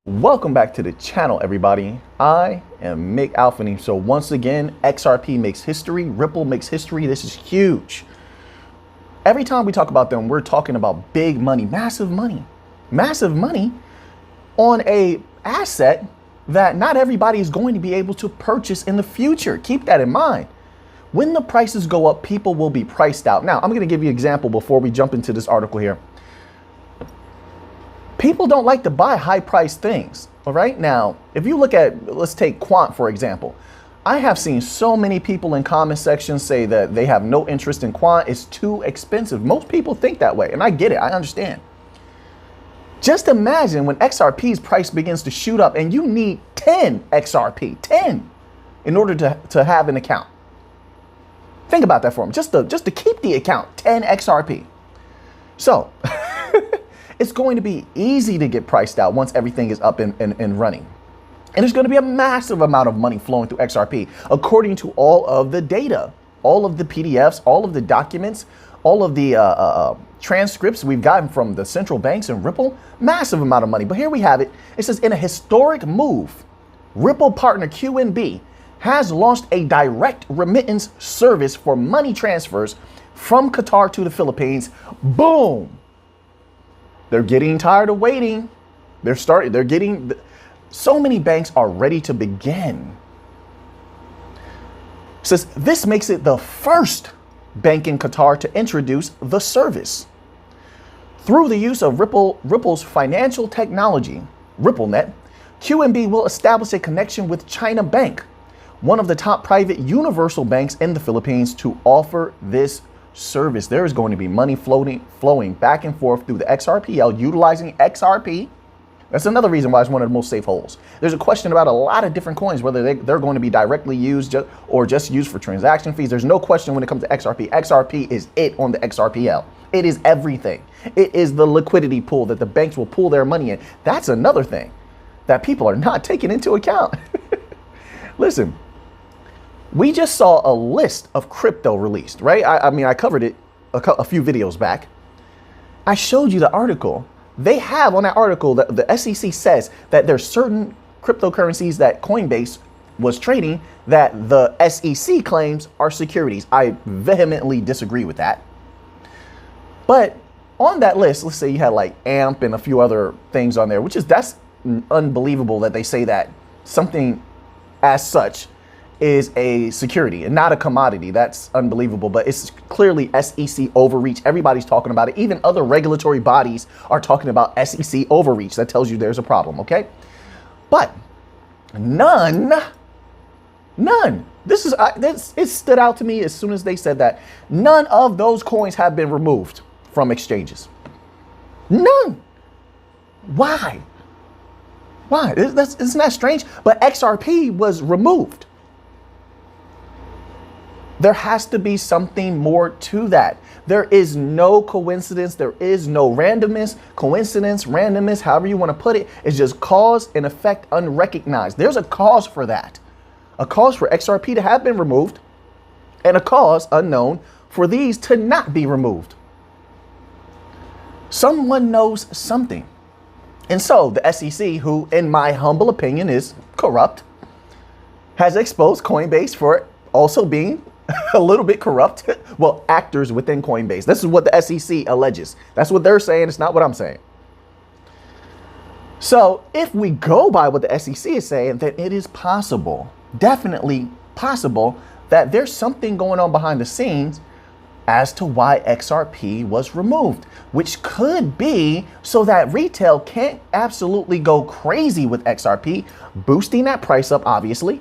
Welcome back to the channel, everybody. I am Mick Alphany. So once again, XRP makes history, Ripple makes history. This is huge. Every time we talk about them, we're talking about big money, massive money on a asset that not everybody is going to be able to purchase in the future. Keep that in mind. When the prices go up, people will be priced out. Now, I'm going to give you an example before we jump into this article here. People don't like to buy high-priced things, all right? Now, if you look at, let's take Quant, for example. I have seen so many people in comment sections say that they have no interest in Quant. It's too expensive. Most people think that way, and I get it. I understand. Just imagine when XRP's price begins to shoot up and you need 10 XRP, 10, in order to have an account. Think about that for them. Just to keep the account, 10 XRP. So... it's going to be easy to get priced out once everything is up and running. And there's going to be a massive amount of money flowing through XRP, according to all of the data, all of the PDFs, all of the documents, all of the transcripts we've gotten from the central banks and Ripple, massive amount of money. But here we have it. It says, in a historic move, Ripple partner QNB has launched a direct remittance service for money transfers from Qatar to the Philippines. Boom. They're getting tired of waiting. So many banks are ready to begin. It says this makes it the first bank in Qatar to introduce the service. Through the use of Ripple's financial technology, RippleNet, QNB will establish a connection with China Bank, one of the top private universal banks in the Philippines, to offer this service. There is going to be money flowing back and forth through the XRPL, utilizing XRP. That's another reason why it's one of the most safe holes. There's a question about a lot of different coins, whether they're going to be directly used or just used for transaction fees. There's no question when it comes to XRP. XRP is it on the XRPL. It is everything. It is the liquidity pool that the banks will pull their money in. That's another thing that people are not taking into account. Listen. We just saw a list of crypto released, right? I mean, I covered it a few videos back. I showed you the article. They have on that article that the SEC says that there's certain cryptocurrencies that Coinbase was trading that the SEC claims are securities. I vehemently disagree with that. But on that list, let's say you had like AMP and a few other things on there, that's unbelievable that they say that something as such is a security and not a commodity. That's unbelievable, but it's clearly SEC overreach. Everybody's talking about it. Even other regulatory bodies are talking about SEC overreach. That tells you there's a problem, okay? But none, it stood out to me as soon as they said that none of those coins have been removed from exchanges. None. Why? Isn't that strange? But XRP was removed. There has to be something more to that. There is no coincidence. There is no randomness, coincidence, randomness, however you want to put it. It's just cause and effect unrecognized. There's a cause for that. A cause for XRP to have been removed and a cause unknown for these to not be removed. Someone knows something. And so the SEC, who in my humble opinion is corrupt, has exposed Coinbase for also being a little bit corrupt. Well, actors within Coinbase. This is what the SEC alleges. That's what they're saying. It's not what I'm saying. So if we go by what the SEC is saying, then it is possible, definitely possible, that there's something going on behind the scenes as to why XRP was removed, which could be so that retail can't absolutely go crazy with XRP, boosting that price up, obviously,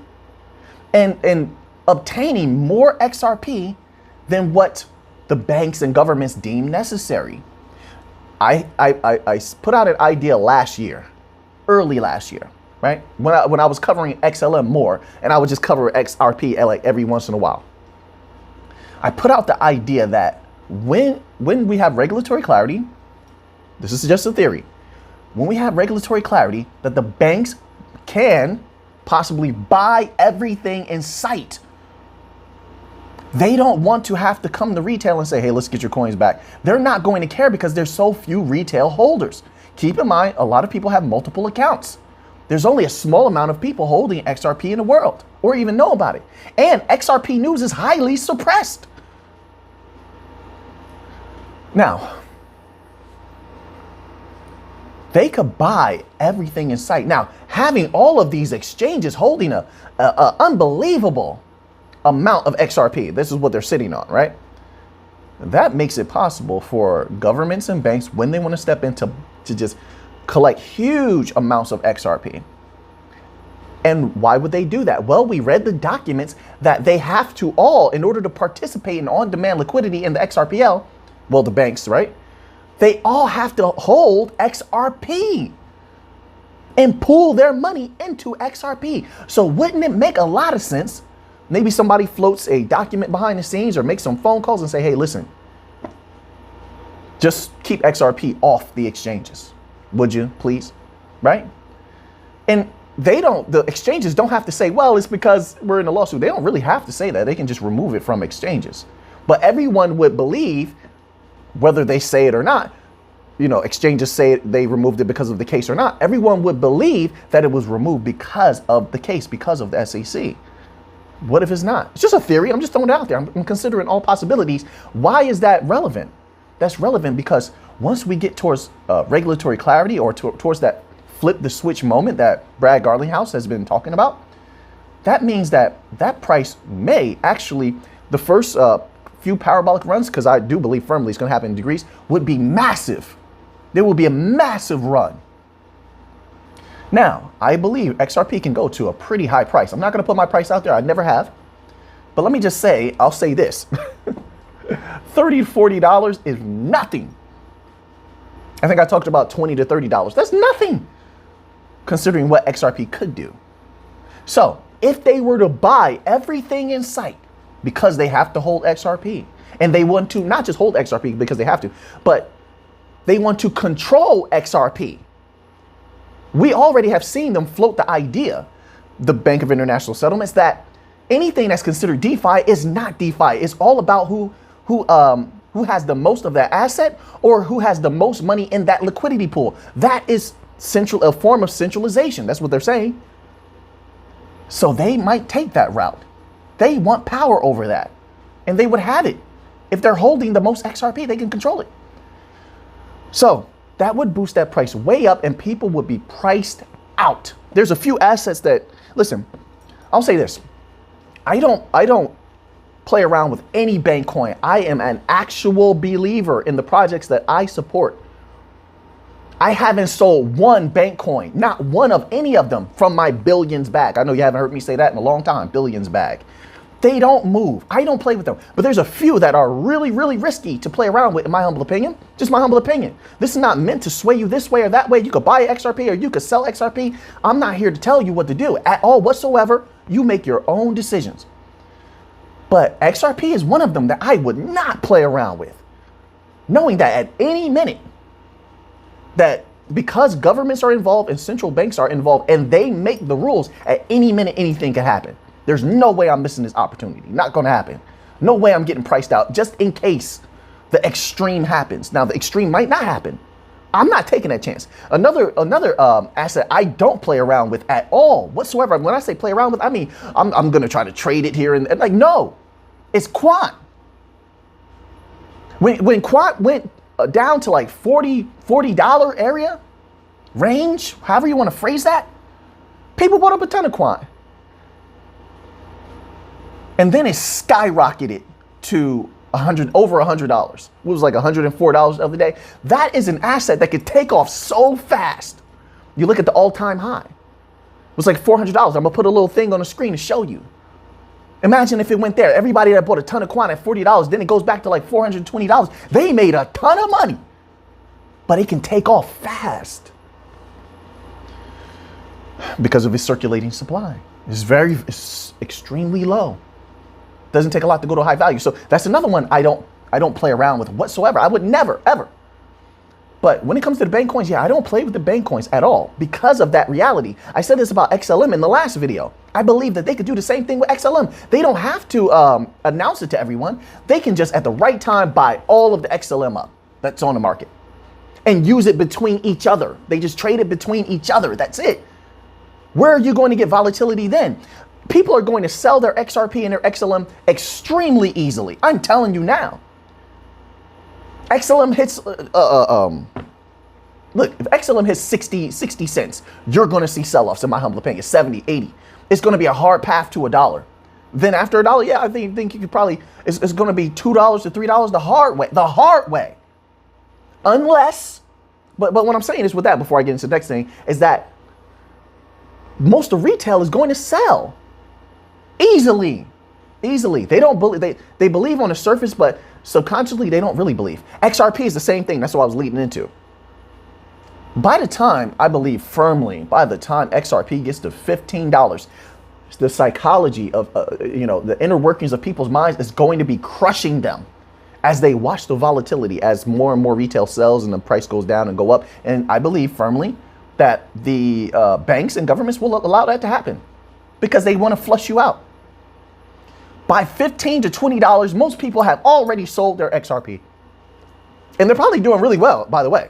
and obtaining more XRP than what the banks and governments deem necessary. I put out an idea early last year, right? When I was covering XLM more, and I would just cover XRP like every once in a while. I put out the idea that when we have regulatory clarity, this is just a theory, when we have regulatory clarity, that the banks can possibly buy everything in sight. They don't want to have to come to retail and say, hey, let's get your coins back. They're not going to care because there's so few retail holders. Keep in mind, a lot of people have multiple accounts. There's only a small amount of people holding XRP in the world or even know about it. And XRP news is highly suppressed. Now, they could buy everything in sight. Now, having all of these exchanges holding a unbelievable amount of XRP, this is what they're sitting on, right? That makes it possible for governments and banks, when they want to step into to just collect huge amounts of XRP. And why would they do that? Well, we read the documents that they have to all, in order to participate in on-demand liquidity in the XRPL, well, the banks, right? They all have to hold XRP and pool their money into XRP. So wouldn't it make a lot of sense? Maybe somebody floats a document behind the scenes or makes some phone calls and say, hey, listen, just keep XRP off the exchanges. Would you please? Right? And the exchanges don't have to say, well, it's because we're in a lawsuit. They don't really have to say that. They can just remove it from exchanges. But everyone would believe, whether they say it or not, exchanges say it, they removed it because of the case or not. Everyone would believe that it was removed because of the case, because of the SEC. What if it's not? It's just a theory. I'm just throwing it out there. I'm considering all possibilities. Why is that relevant? That's relevant because once we get towards regulatory clarity or towards that flip the switch moment that Brad Garlinghouse has been talking about, that means that price may actually, the first few parabolic runs, because I do believe firmly it's going to happen in degrees, would be massive. There will be a massive run. Now, I believe XRP can go to a pretty high price. I'm not going to put my price out there. I never have. But let me just say, I'll say this. $30 to $40 is nothing. I think I talked about $20 to $30. That's nothing, considering what XRP could do. So if they were to buy everything in sight, because they have to hold XRP, and they want to not just hold XRP because they have to, but they want to control XRP. We already have seen them float the idea, the Bank of International Settlements, that anything that's considered DeFi is not DeFi. It's all about who has the most of that asset or who has the most money in that liquidity pool. That is a form of centralization. That's what they're saying. So they might take that route. They want power over that, and they would have it. If they're holding the most XRP, they can control it. So that would boost that price way up, and people would be priced out. There's a few assets that, listen, I'll say this. I don't play around with any bank coin. I am an actual believer in the projects that I support. I haven't sold one bank coin, not one of any of them, from my billions bag. I know you haven't heard me say that in a long time, billions bag. They don't move. I don't play with them. But there's a few that are really, really risky to play around with, in my humble opinion. Just my humble opinion. This is not meant to sway you this way or that way. You could buy XRP or you could sell XRP. I'm not here to tell you what to do at all whatsoever. You make your own decisions. But XRP is one of them that I would not play around with, knowing that at any minute, that because governments are involved and central banks are involved and they make the rules, at any minute anything can happen. There's no way I'm missing this opportunity. Not going to happen. No way I'm getting priced out just in case the extreme happens. Now, the extreme might not happen. I'm not taking that chance. Another asset I don't play around with at all whatsoever. When I say play around with, I mean, I'm going to try to trade it here and like, no, it's Quant. When Quant went down to like $40 area range, however you want to phrase that, people bought up a ton of Quant. And then it skyrocketed to over $100. It was like $104 the other day. That is an asset that could take off so fast. You look at the all-time high. It was like $400. I'm gonna put a little thing on the screen to show you. Imagine if it went there. Everybody that bought a ton of Quant at $40, then it goes back to like $420. They made a ton of money, but it can take off fast because of its circulating supply. It's extremely low. Doesn't take a lot to go to a high value. So that's another one I don't play around with whatsoever. I would never, ever. But when it comes to the bank coins, yeah, I don't play with the bank coins at all because of that reality. I said this about XLM in the last video. I believe that they could do the same thing with XLM. They don't have to announce it to everyone. They can just at the right time buy all of the XLM up that's on the market and use it between each other. They just trade it between each other. That's it. Where are you going to get volatility then? People are going to sell their XRP and their XLM extremely easily. I'm telling you now. XLM hits, look, if XLM hits 60 cents, you're going to see sell-offs, in my humble opinion, 70, 80. It's going to be a hard path to $1. Then after $1, yeah, I think you could probably, it's going to be $2 to $3 the hard way. Unless, but what I'm saying is with that, before I get into the next thing, is that most of retail is going to sell easily. They don't believe, they believe on the surface, but subconsciously they don't really believe. XRP is the same thing. That's what I was leading into. By the time, I believe firmly, by the time XRP gets to $15, the psychology of, the inner workings of people's minds is going to be crushing them as they watch the volatility, as more and more retail sells and the price goes down and go up. And I believe firmly that the banks and governments will allow that to happen because they want to flush you out. By $15 to $20, most people have already sold their XRP. And they're probably doing really well, by the way.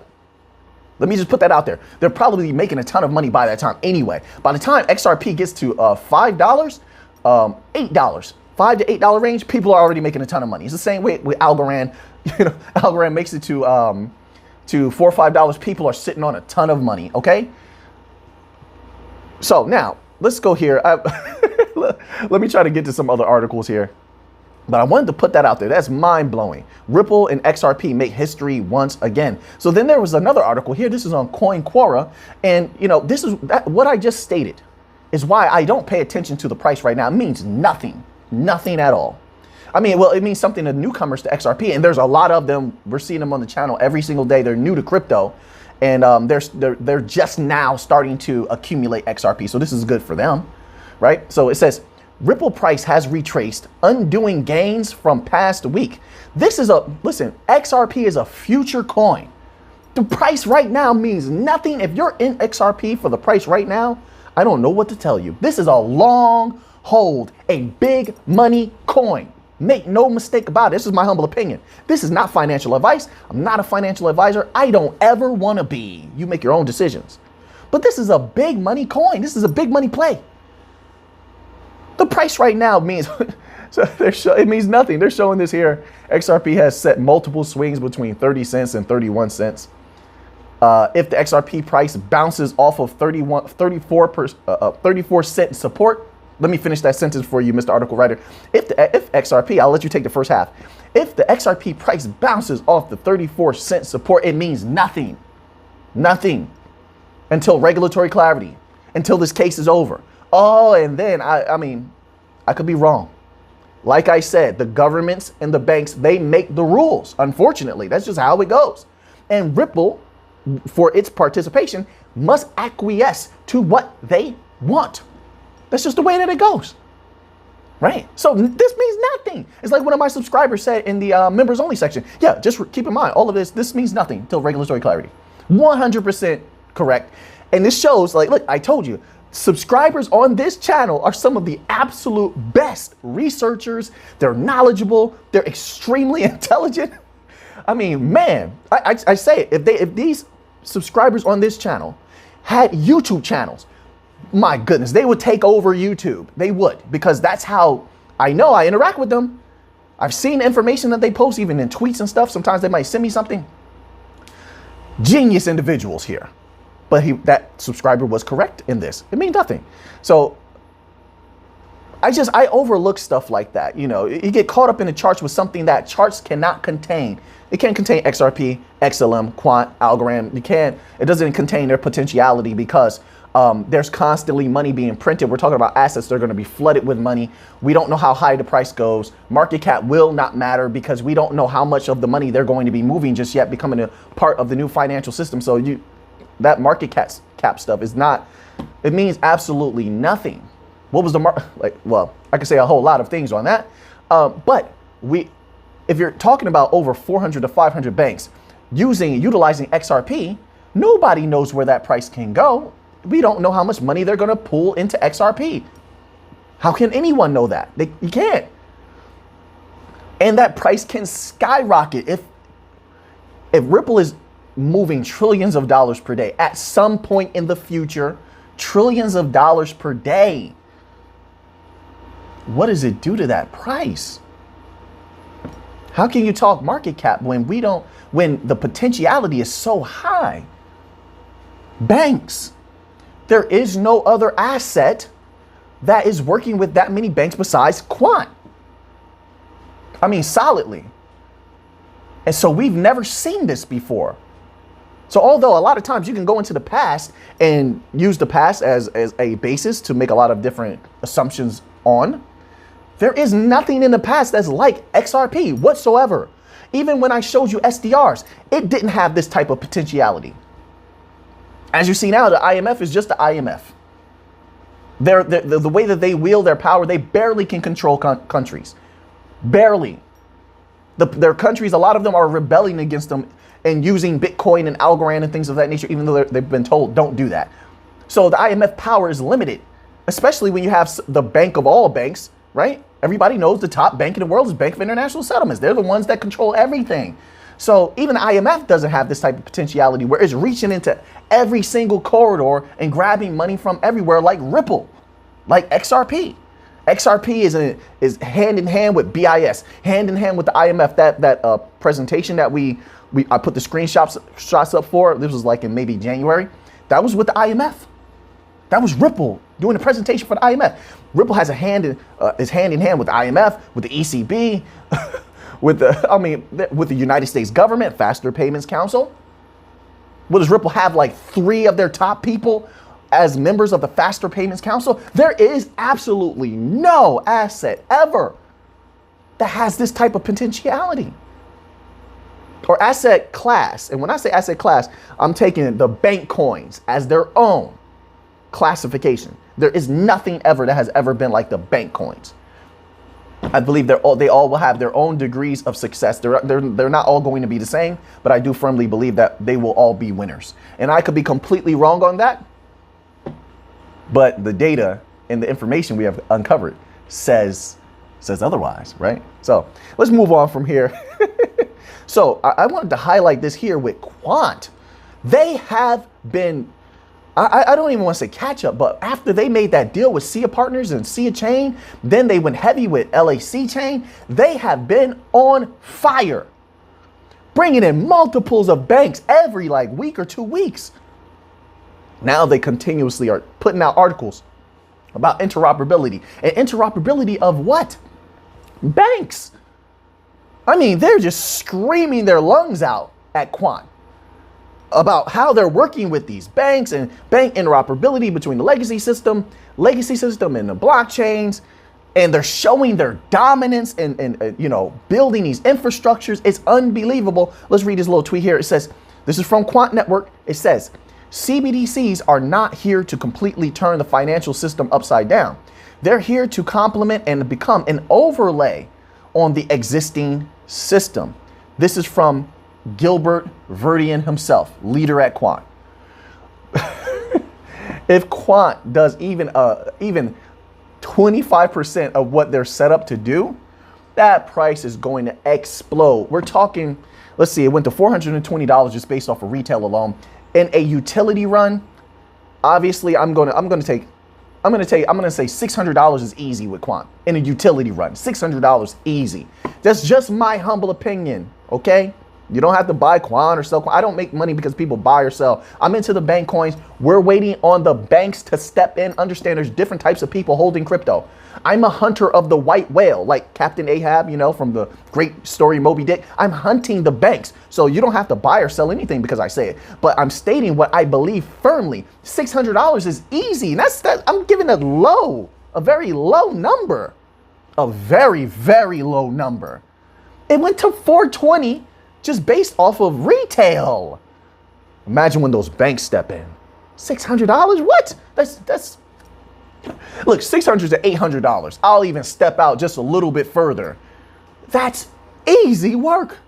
Let me just put that out there. They're probably making a ton of money by that time anyway. By the time XRP gets to $5, $8, $5 to $8 range, people are already making a ton of money. It's the same way with Algorand. Algorand makes it to $4 or $5. People are sitting on a ton of money, okay? So now, let's go here. Let me try to get to some other articles here. But I wanted to put that out there. That's mind-blowing. Ripple and XRP make history once again. So then there was another article here. This is on Quora. And, this is what I just stated is why I don't pay attention to the price right now. It means nothing. Nothing at all. I mean, well, it means something to newcomers to XRP. And there's a lot of them. We're seeing them on the channel every single day. They're new to crypto. And they're just now starting to accumulate XRP. So this is good for them, right? So it says, Ripple price has retraced, undoing gains from past week. Listen, XRP is a future coin. The price right now means nothing. If you're in XRP for the price right now, I don't know what to tell you. This is a long hold, a big money coin. Make no mistake about it. This is my humble opinion. This is not financial advice. I'm not a financial advisor. I don't ever want to be. You make your own decisions. But this is a big money coin. This is a big money play. The price right now means, it means nothing. They're showing this here. XRP has set multiple swings between 30 cents and 31 cents. If the XRP price bounces off of 34 cent support, let me finish that sentence for you, Mr. Article Writer. If XRP, I'll let you take the first half. If the XRP price bounces off the 34 cent support, it means nothing. Nothing until regulatory clarity, until this case is over. Oh, and then, I mean, I could be wrong. Like I said, the governments and the banks, they make the rules. Unfortunately, that's just how it goes. And Ripple, for its participation, must acquiesce to what they want. That's just the way that it goes, right? So this means nothing. It's like one of my subscribers said in the members only section. Yeah, just keep in mind, all of this means nothing until regulatory clarity. 100% correct. And this shows, like, look, I told you, subscribers on this channel are some of the absolute best researchers. They're knowledgeable. They're extremely intelligent. I mean, man, I say it, if these subscribers on this channel had YouTube channels, my goodness, they would take over YouTube. They would, because that's how I know I interact with them. I've seen information that they post, even in tweets and stuff. Sometimes they might send me something. Genius individuals here. But that subscriber was correct in this. It means nothing. So I overlook stuff like that. You get caught up in the charts with something that charts cannot contain. It can't contain XRP, XLM, Quant, Algorand. It doesn't contain their potentiality because there's constantly money being printed. We're talking about assets that are going to be flooded with money. We don't know how high the price goes. Market cap will not matter because we don't know how much of the money they're going to be moving just yet, becoming a part of the new financial system. So that market cap stuff is not, it means absolutely nothing. What was the well, I could say a whole lot of things on that. But if you're talking about over 400 to 500 banks utilizing XRP, nobody knows where that price can go. We don't know how much money they're going to pull into XRP. How can anyone know that? You can't. And that price can skyrocket if Ripple is moving trillions of dollars per day. At some point in the future, trillions of dollars per day. What does it do to that price? How can you talk market cap when when the potentiality is so high? Banks. There is no other asset that is working with that many banks besides Quant. I mean, solidly. And so we've never seen this before. So although a lot of times you can go into the past and use the past as a basis to make a lot of different assumptions on, there is nothing in the past that's like XRP whatsoever. Even when I showed you SDRs, it didn't have this type of potentiality. As you see now, the IMF is just the IMF. The way that they wield their power, they barely can control countries. Barely. Their countries, a lot of them are rebelling against them and using Bitcoin and Algorand and things of that nature, even though they've been told don't do that. So the IMF power is limited, especially when you have the bank of all banks, right? Everybody knows the top bank in the world is Bank of International Settlements. They're the ones that control everything. So even the IMF doesn't have this type of potentiality where it's reaching into every single corridor and grabbing money from everywhere like Ripple, like XRP. XRP is hand in hand with BIS, hand in hand with the IMF. That presentation that I put the screenshots up for, this was like in maybe January, that was with the IMF. That was Ripple doing a presentation for the IMF. Ripple has is hand in hand with the IMF, with the ECB, with the United States government, Faster Payments Council. What does Ripple have, like 3 of their top people as members of the Faster Payments Council? There is absolutely no asset ever that has this type of potentiality or asset class. And when I say asset class, I'm taking the bank coins as their own classification. There is nothing ever that has ever been like the bank coins. I believe they all will have their own degrees of success. They're not all going to be the same, but I do firmly believe that they will all be winners. And I could be completely wrong on that, but the data and the information we have uncovered says otherwise, right? So let's move on from here. So I wanted to highlight this here with Quant. They have been, I don't even want to say catch up, but after they made that deal with SIA Partners and SIA Chain, then they went heavy with LAC Chain. They have been on fire, bringing in multiples of banks every like week or 2 weeks. Now they continuously are putting out articles about interoperability. And interoperability of what? Banks. I mean, they're just screaming their lungs out at Quant about how they're working with these banks and bank interoperability between the legacy system and the blockchains. And they're showing their dominance and building these infrastructures. It's unbelievable. Let's read this little tweet here. It says, this is from Quant Network. It says, CBDCs are not here to completely turn the financial system upside down. They're here to complement and become an overlay on the existing system. This is from Gilbert Verdian himself, leader at Quant. If Quant does even 25% of what they're set up to do, that price is going to explode. We're talking, let's see, it went to $420 just based off of retail alone. In a utility run, obviously I'm gonna say $600 is easy with Quant. In a utility run, $600 easy. That's just my humble opinion, okay? You don't have to buy Quant or sell Quant. I don't make money because people buy or sell. I'm into the bank coins. We're waiting on the banks to step in. Understand there's different types of people holding crypto. I'm a hunter of the white whale, like Captain Ahab, from the great story Moby Dick. I'm hunting the banks. So you don't have to buy or sell anything because I say it. But I'm stating what I believe firmly. $600 is easy. And I'm giving a very low number. A very, very low number. It went to $420 just based off of retail. Imagine when those banks step in. $600? What? That's look, $600 to $800. I'll even step out just a little bit further. That's easy work.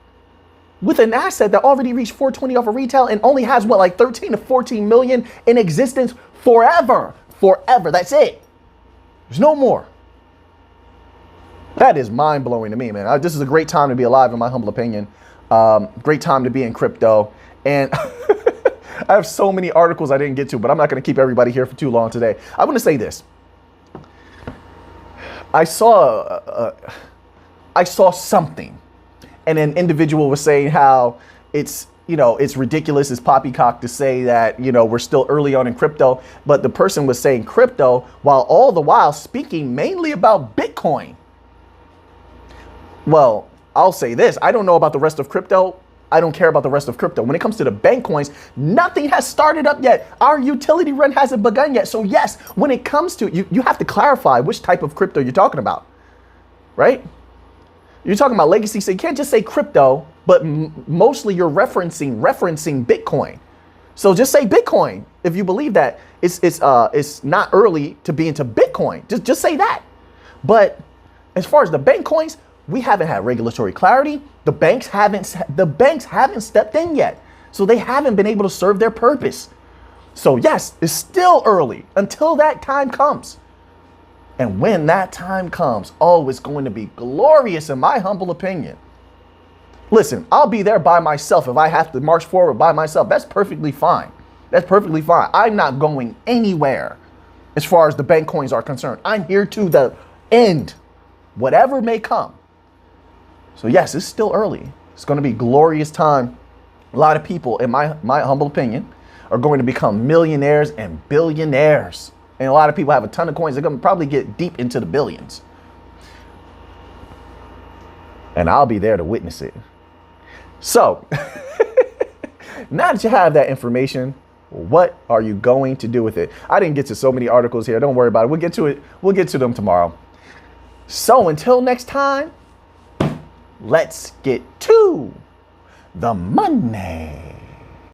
With an asset that already reached $420 off of retail and only has like 13 to 14 million in existence forever. Forever. That's it. There's no more. That is mind-blowing to me, man. This is a great time to be alive, in my humble opinion. Great time to be in crypto. And I have so many articles I didn't get to, but I'm not going to keep everybody here for too long today. I want to say this. I saw something, and an individual was saying how it's, it's ridiculous, it's poppycock to say that, we're still early on in crypto, but the person was saying crypto while all the while speaking mainly about Bitcoin. Well, I'll say this. I don't know about the rest of crypto. I don't care about the rest of crypto. When it comes to the bank coins, nothing has started up yet. Our utility run hasn't begun yet. So yes, when it comes to, you have to clarify which type of crypto you're talking about, right? You're talking about legacy, so you can't just say crypto, but mostly you're referencing Bitcoin. So just say Bitcoin if you believe that it's not early to be into Bitcoin. Just say that. But as far as the bank coins, we haven't had regulatory clarity. The banks haven't stepped in yet. So they haven't been able to serve their purpose. So yes, it's still early until that time comes. And when that time comes, oh, it's going to be glorious in my humble opinion. Listen, I'll be there by myself if I have to march forward by myself. That's perfectly fine. That's perfectly fine. I'm not going anywhere as far as the bank coins are concerned. I'm here to the end, whatever may come. So yes, it's still early. It's going to be a glorious time. A lot of people, in my humble opinion, are going to become millionaires and billionaires. And a lot of people have a ton of coins. They're going to probably get deep into the billions. And I'll be there to witness it. So, now that you have that information, what are you going to do with it? I didn't get to so many articles here. Don't worry about it. We'll get to it. We'll get to them tomorrow. So until next time, let's get to the money.